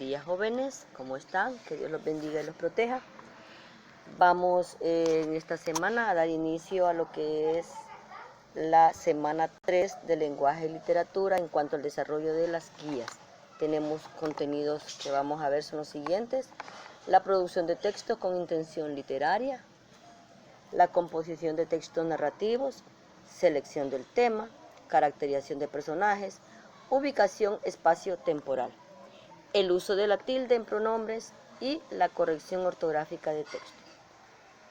días, jóvenes, ¿cómo están? Que Dios los bendiga y los proteja. Vamos en esta semana a dar inicio a lo que es la semana 3 de lenguaje y literatura en cuanto al desarrollo de las guías. Tenemos contenidos que vamos a ver, son los siguientes: la producción de textos con intención literaria, la composición de textos narrativos, selección del tema, caracterización de personajes, ubicación espacio-temporal, el uso de la tilde en pronombres y la corrección ortográfica de texto.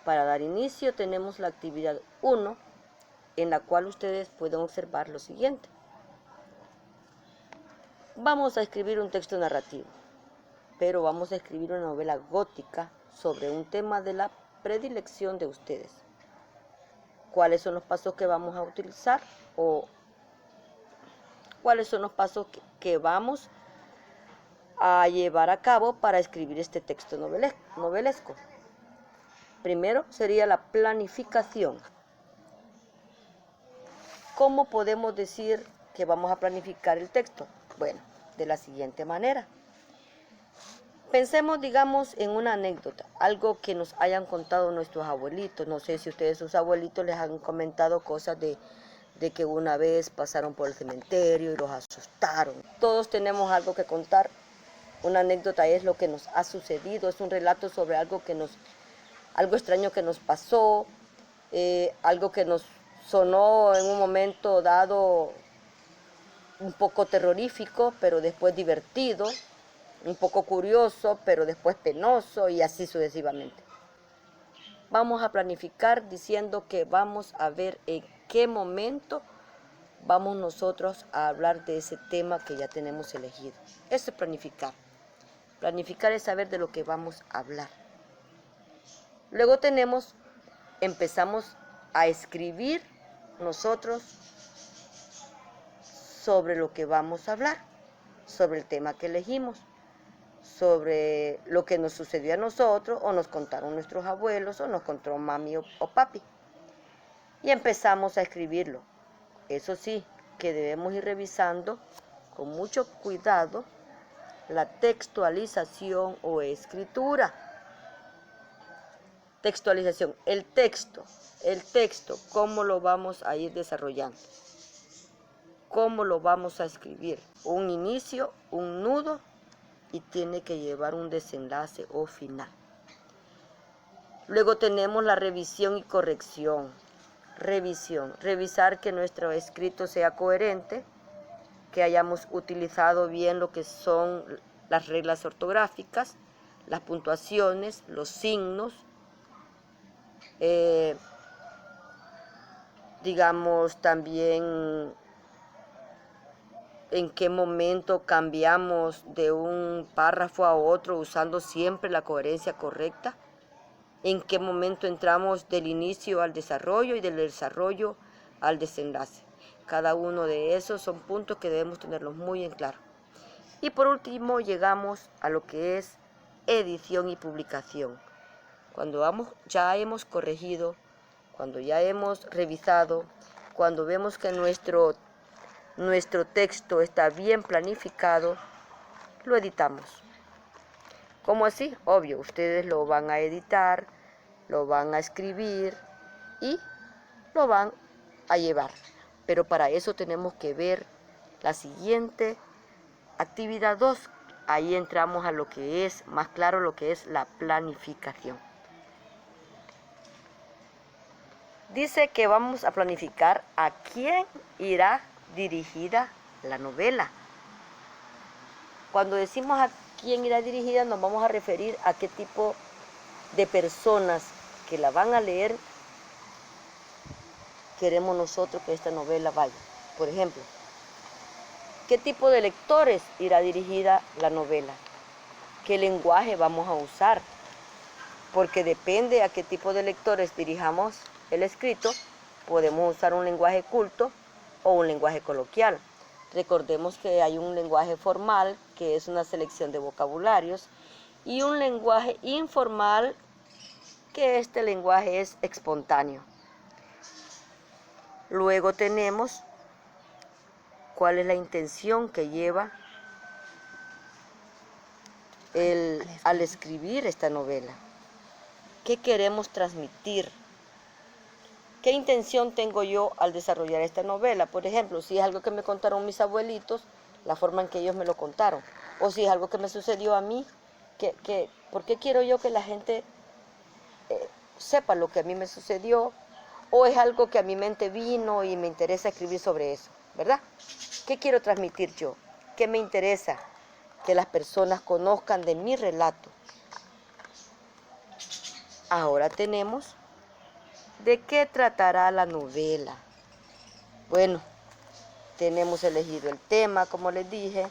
Para dar inicio tenemos la actividad 1, en la cual ustedes pueden observar lo siguiente. Vamos a escribir un texto narrativo, pero vamos a escribir una novela gótica sobre un tema de la predilección de ustedes. ¿Cuáles son los pasos que vamos a utilizar? O ¿cuáles son los pasos que vamos a llevar a cabo para escribir este texto novelesco? Primero sería la planificación. ¿Cómo podemos decir que vamos a planificar el texto? Bueno, de la siguiente manera. Pensemos, digamos, en una anécdota, algo que nos hayan contado nuestros abuelitos. No sé si ustedes, sus abuelitos, les han comentado cosas de que una vez pasaron por el cementerio y los asustaron. Todos tenemos algo que contar. Una anécdota es lo que nos ha sucedido, es un relato sobre algo extraño que nos pasó, algo que nos sonó en un momento dado un poco terrorífico, pero después divertido, un poco curioso, pero después penoso, y así sucesivamente. Vamos a planificar diciendo que vamos a ver en qué momento vamos nosotros a hablar de ese tema que ya tenemos elegido. Eso es planificar. Planificar es saber de lo que vamos a hablar. Luego empezamos a escribir nosotros sobre lo que vamos a hablar, sobre el tema que elegimos, sobre lo que nos sucedió a nosotros, o nos contaron nuestros abuelos, o nos contó mami o papi. Y empezamos a escribirlo. Eso sí, que debemos ir revisando con mucho cuidado la textualización o escritura. Textualización, el texto, ¿cómo lo vamos a ir desarrollando? ¿Cómo lo vamos a escribir? Un inicio, un nudo, y tiene que llevar un desenlace o final. Luego tenemos la revisión y corrección. Revisar que nuestro escrito sea coherente, que hayamos utilizado bien lo que son las reglas ortográficas, las puntuaciones, los signos, digamos también en qué momento cambiamos de un párrafo a otro usando siempre la coherencia correcta, en qué momento entramos del inicio al desarrollo y del desarrollo al desenlace. Cada uno de esos son puntos que debemos tenerlos muy en claro. Y por último llegamos a lo que es edición y publicación. Cuando ya hemos corregido, cuando ya hemos revisado, cuando vemos que nuestro texto está bien planificado, lo editamos. ¿Cómo así? Obvio, ustedes lo van a editar, lo van a escribir y lo van a llevar. Pero para eso tenemos que ver la siguiente actividad 2. Ahí entramos a lo que es más claro, lo que es la planificación. Dice que vamos a planificar a quién irá dirigida la novela. Cuando decimos a quién irá dirigida, nos vamos a referir a qué tipo de personas que la van a leer queremos nosotros que esta novela vaya. Por ejemplo, ¿qué tipo de lectores irá dirigida la novela? ¿Qué lenguaje vamos a usar? Porque depende a qué tipo de lectores dirijamos el escrito, podemos usar un lenguaje culto o un lenguaje coloquial. Recordemos que hay un lenguaje formal, que es una selección de vocabularios, y un lenguaje informal, que este lenguaje es espontáneo. Luego tenemos cuál es la intención que lleva al escribir esta novela? ¿Qué queremos transmitir? ¿Qué intención tengo yo al desarrollar esta novela? Por ejemplo, si es algo que me contaron mis abuelitos, la forma en que ellos me lo contaron. O si es algo que me sucedió a mí, ¿por qué quiero yo que la gente sepa lo que a mí me sucedió? O es algo que a mi mente vino y me interesa escribir sobre eso, ¿verdad? ¿Qué quiero transmitir yo? ¿Qué me interesa que las personas conozcan de mi relato? Ahora tenemos ¿de qué tratará la novela? Bueno, tenemos elegido el tema, como les dije.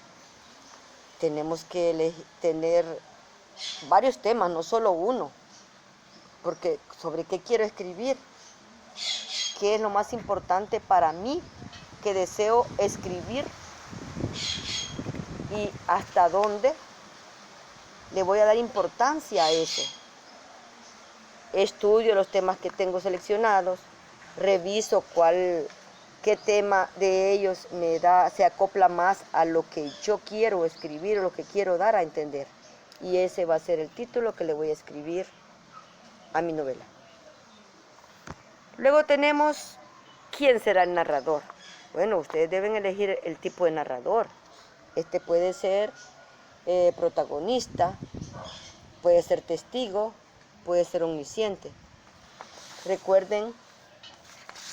Tenemos que tener varios temas, no solo uno. Porque sobre qué quiero escribir, qué es lo más importante para mí que deseo escribir y hasta dónde le voy a dar importancia a eso. Estudio los temas que tengo seleccionados, reviso qué tema de ellos se acopla más a lo que yo quiero escribir o lo que quiero dar a entender. Y ese va a ser el título que le voy a escribir a mi novela. Luego tenemos ¿quién será el narrador? Bueno, ustedes deben elegir el tipo de narrador. Este puede ser protagonista, puede ser testigo, puede ser omnisciente. Recuerden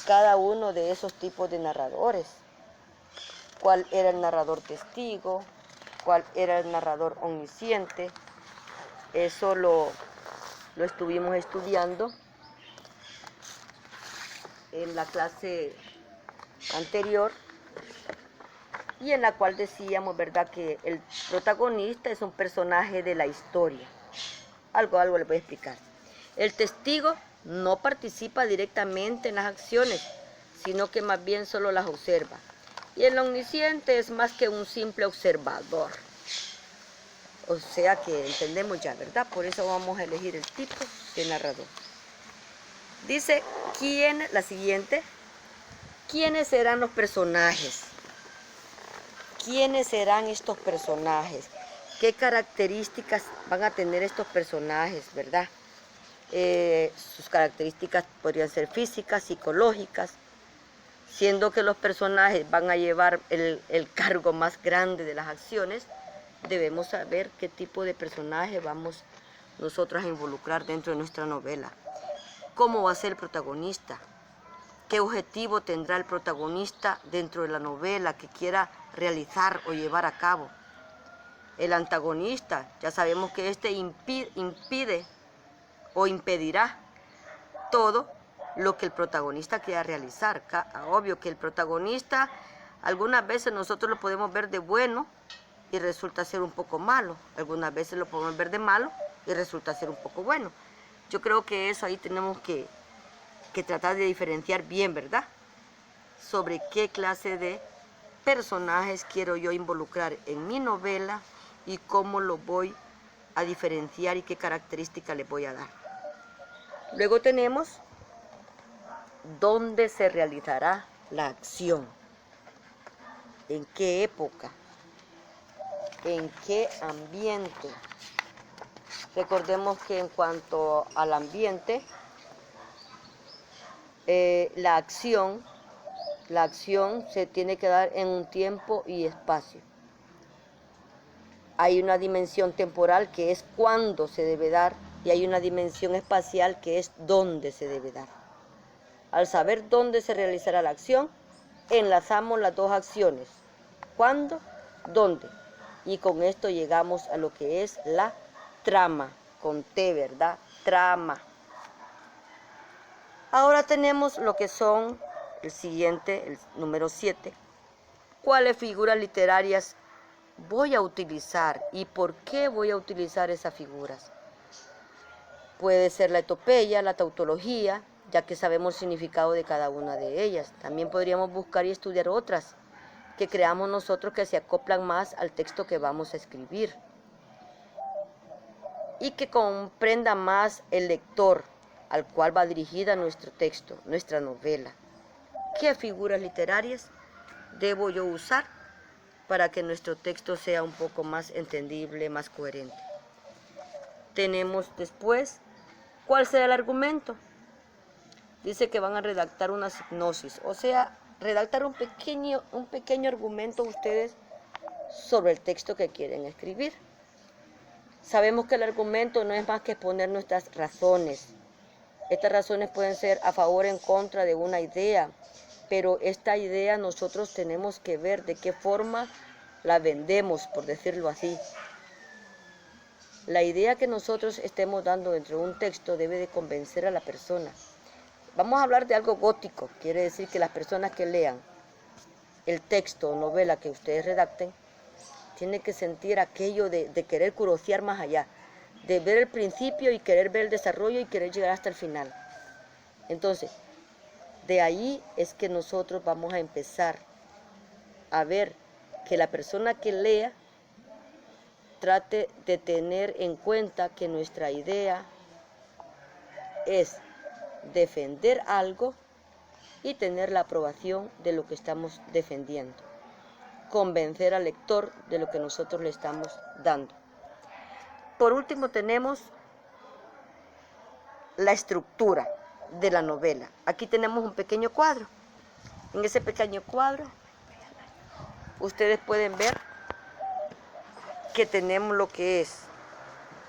cada uno de esos tipos de narradores. ¿Cuál era el narrador testigo? ¿Cuál era el narrador omnisciente? Eso lo estuvimos estudiando en la clase anterior y en la cual decíamos, ¿verdad?, que el protagonista es un personaje de la historia. Algo les voy a explicar. El testigo no participa directamente en las acciones, sino que más bien solo las observa. Y el omnisciente es más que un simple observador. O sea que entendemos ya, ¿verdad? Por eso vamos a elegir el tipo de narrador. Dice, la siguiente, ¿quiénes serán los personajes? ¿Quiénes serán estos personajes? ¿Qué características van a tener estos personajes, verdad? Sus características podrían ser físicas, psicológicas, siendo que los personajes van a llevar el cargo más grande de las acciones. Debemos saber qué tipo de personaje vamos nosotros a involucrar dentro de nuestra novela. ¿Cómo va a ser el protagonista? ¿Qué objetivo tendrá el protagonista dentro de la novela que quiera realizar o llevar a cabo? El antagonista, ya sabemos que este impide o impedirá todo lo que el protagonista quiera realizar. Obvio que el protagonista, algunas veces nosotros lo podemos ver de bueno y resulta ser un poco malo. Algunas veces lo podemos ver de malo y resulta ser un poco bueno. Yo creo que eso ahí tenemos que tratar de diferenciar bien, ¿verdad? Sobre qué clase de personajes quiero yo involucrar en mi novela y cómo lo voy a diferenciar y qué características le voy a dar. Luego tenemos dónde se realizará la acción, en qué época, en qué ambiente. Recordemos que en cuanto al ambiente, la acción se tiene que dar en un tiempo y espacio. Hay una dimensión temporal que es cuándo se debe dar y hay una dimensión espacial que es dónde se debe dar. Al saber dónde se realizará la acción, enlazamos las dos acciones. ¿Cuándo? ¿Dónde? Y con esto llegamos a lo que es la trama, con T, ¿verdad? Trama. Ahora tenemos lo que son el siguiente, el número 7. ¿Cuáles figuras literarias voy a utilizar y por qué voy a utilizar esas figuras? Puede ser la etopeya, la tautología, ya que sabemos el significado de cada una de ellas. También podríamos buscar y estudiar otras que creamos nosotros que se acoplan más al texto que vamos a escribir y que comprenda más el lector al cual va dirigida nuestro texto, nuestra novela. ¿Qué figuras literarias debo yo usar para que nuestro texto sea un poco más entendible, más coherente? Tenemos después, ¿cuál será el argumento? Dice que van a redactar una sinopsis, o sea, redactar un pequeño argumento ustedes sobre el texto que quieren escribir. Sabemos que el argumento no es más que exponer nuestras razones. Estas razones pueden ser a favor o en contra de una idea, pero esta idea nosotros tenemos que ver de qué forma la vendemos, por decirlo así. La idea que nosotros estemos dando dentro de un texto debe de convencer a la persona. Vamos a hablar de algo gótico, quiere decir que las personas que lean el texto o novela que ustedes redacten, tienen que sentir aquello de querer curiosear más allá, de ver el principio y querer ver el desarrollo y querer llegar hasta el final. Entonces, de ahí es que nosotros vamos a empezar a ver que la persona que lea trate de tener en cuenta que nuestra idea es defender algo y tener la aprobación de lo que estamos defendiendo. Convencer al lector de lo que nosotros le estamos dando. Por último tenemos la estructura de la novela. Aquí tenemos un pequeño cuadro. En ese pequeño cuadro ustedes pueden ver que tenemos lo que es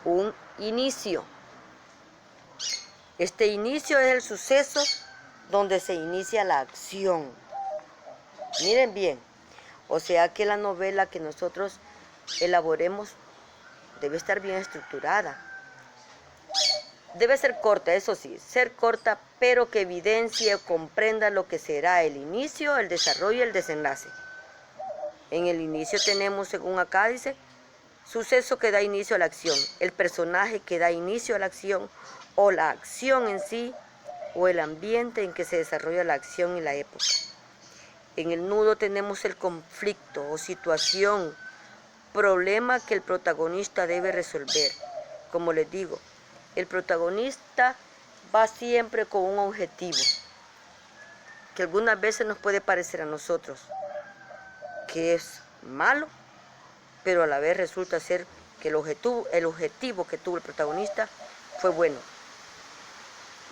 un inicio. Este inicio es el suceso donde se inicia la acción. Miren bien, o sea que la novela que nosotros elaboremos debe estar bien estructurada. Debe ser corta, eso sí, ser corta, pero que evidencie o comprenda lo que será el inicio, el desarrollo y el desenlace. En el inicio tenemos, según acá dice, suceso que da inicio a la acción, el personaje que da inicio a la acción, o la acción en sí, o el ambiente en que se desarrolla la acción y la época. En el nudo tenemos el conflicto o situación, problema que el protagonista debe resolver. Como les digo, el protagonista va siempre con un objetivo, que algunas veces nos puede parecer a nosotros que es malo, pero a la vez resulta ser que el objetivo que tuvo el protagonista fue bueno.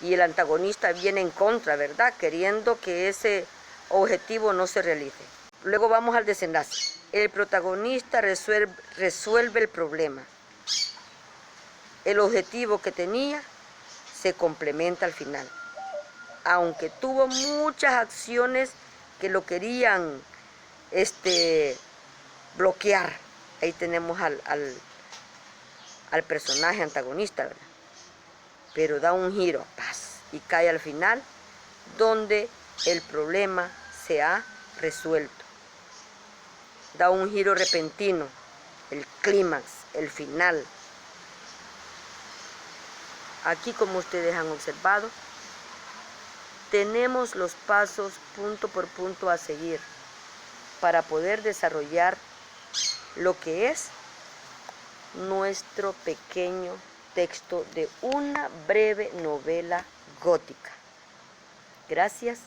Y el antagonista viene en contra, ¿verdad? Queriendo que ese objetivo no se realice. Luego vamos al desenlace. El protagonista resuelve el problema. El objetivo que tenía se complementa al final. Aunque tuvo muchas acciones que lo querían bloquear. Ahí tenemos al personaje antagonista, ¿verdad? Pero da un giro, paz, y cae al final, donde el problema se ha resuelto. Da un giro repentino, el clímax, el final. Aquí, como ustedes han observado, tenemos los pasos punto por punto a seguir para poder desarrollar lo que es nuestro pequeño texto de una breve novela gótica. Gracias.